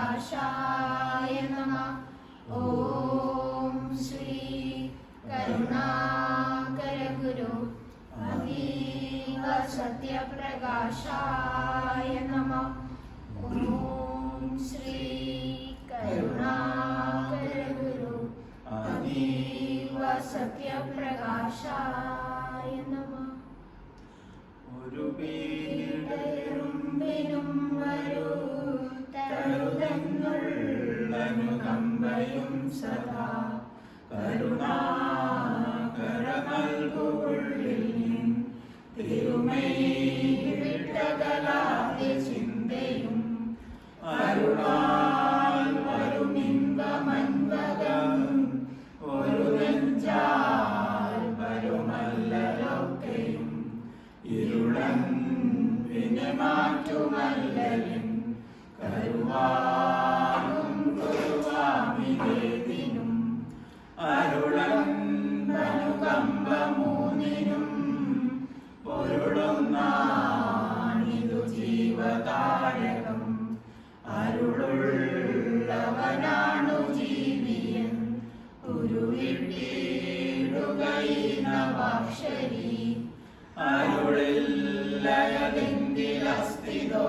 सत्यप्रकाशाय नमः। ॐ श्री करुणाकर गुरु अतीव सत्यप्रकाशाय नमः। ॐ श्री करुणाकर गुरु अतीव सत्यप्रकाशाय नमः। ഒരു പീഡയുമ്പിനും വരൂ തരുതന്നുള്ളനുകമ്പയും സദാ കരുണാകര നൽകുള്ളിൽ നിൻ തിരുമൈ വിട്ടകലാതെ ചിന്തയും അരുളാൽ വരുമിമ്പമൻപകം ഒരു നെഞ്ചാൽ വരുമല്ലൊക്കെയും ഇരുളൻ പിന്നെ മാറ്റുമല്ലയും കരുവാനും കുരുവാമിലേതിനും അരുളൻ അനുകമ്പമൂന്നിനും പൊരുളുന്നാണിതു ജീവതാരകം അരുളുള്ളവനാണു ജീവിയൻ ഉരുവിട്ടിടുകയിനവാക്ഷരി അരുളില്ലയതെങ്കിലസ്ഥിതോ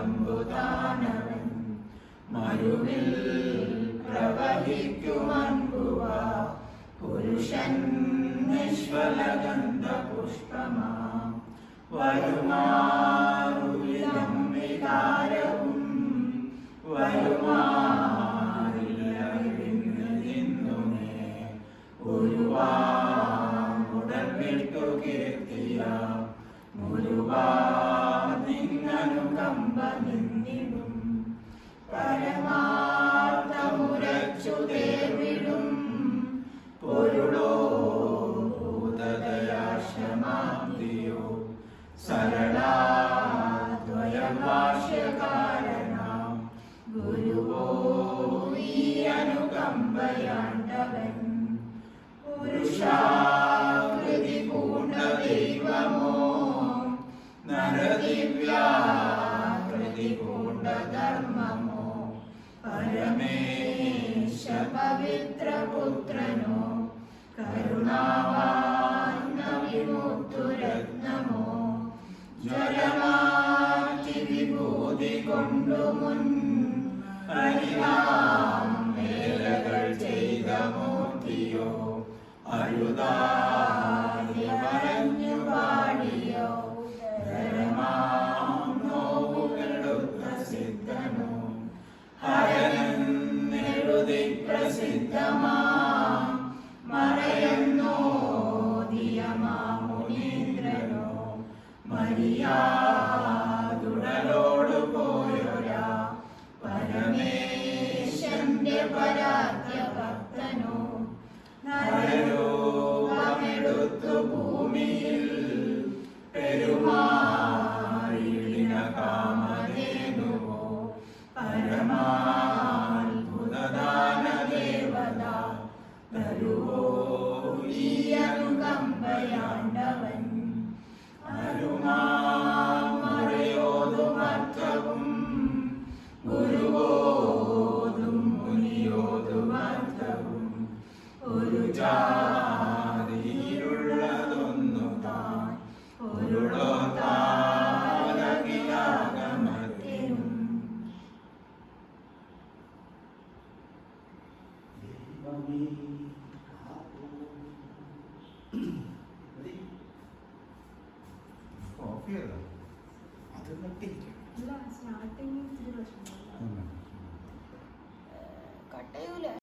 സ്ഥിരമാറുന്നൊരുടമ്പുതാനവൻ മരുവിൽ പ്രവഹിക്കുമൻപുവ പുരുഷൻ നിഷ്ഫലഗന്ധ പുഷ്പമാ വരുമാറുവിധം വികാരവും ഉരുവാമുടൽ വിട്ടു കീർത്തിയ മുരുവാനിങ്ങനുകമ്പ നിന്നിടും പരമാർത്ഥമുരച്ചു തേർവിടും പൊരുളോ ഭൂതദയാശമാന്തിയോ സരളാദ്വയഭാഷ്യകാരണം ഗുരുവോ ഈ അനുകമ്പയാണ്ടവൻ പുരുഷാകൃതി പൂണ്ട ദൈവമോ നരദിവ്യാകൃതി പൂണ്ട ധർമ്മമോ പരമേശ പവിത്രപുത്രനോ കരുണാവാന്ന വിമുക്തുരത്നമോ ജലമാറ്റി വിഭൂതി കൊണ്ടുമുൻ ഹരിനാം വേലകൾ ചെയ്ത മൂർത്തിയോ അരുതാതി പറഞ്ഞു പാടിയോ ധരമാടുത്ത സിദ്ധനോ ഹരനെഴുതി പ്രസിദ്ധമാം മറയുന്നോ ദിയമാമുനീന്ദ്രനോ മരിയാതുടലോടു പോയൊരാ പരമേശന്റെ പരാത്യ ഭക്തനോ നരരൂപമെടുത്തു ഭൂമിയിൽ പെരുമാറിയിടിന കാമധേനുവോ പരമാത്ഭുതദാന ദേവത തരുവോ ഈ അനുകമ്പയാണ്ടവൻ അരുമാമറയോതുമർത്ഥവും ഗുരുവോതും മുനിയോതുമർത്ഥവും ഒരു ജാതിയിലുള്ളതൊന്നു താൻ ഒരുളോ താരകിലാകമത്തിനും അത് നട്ടിരിക്കും കട്ടയൂല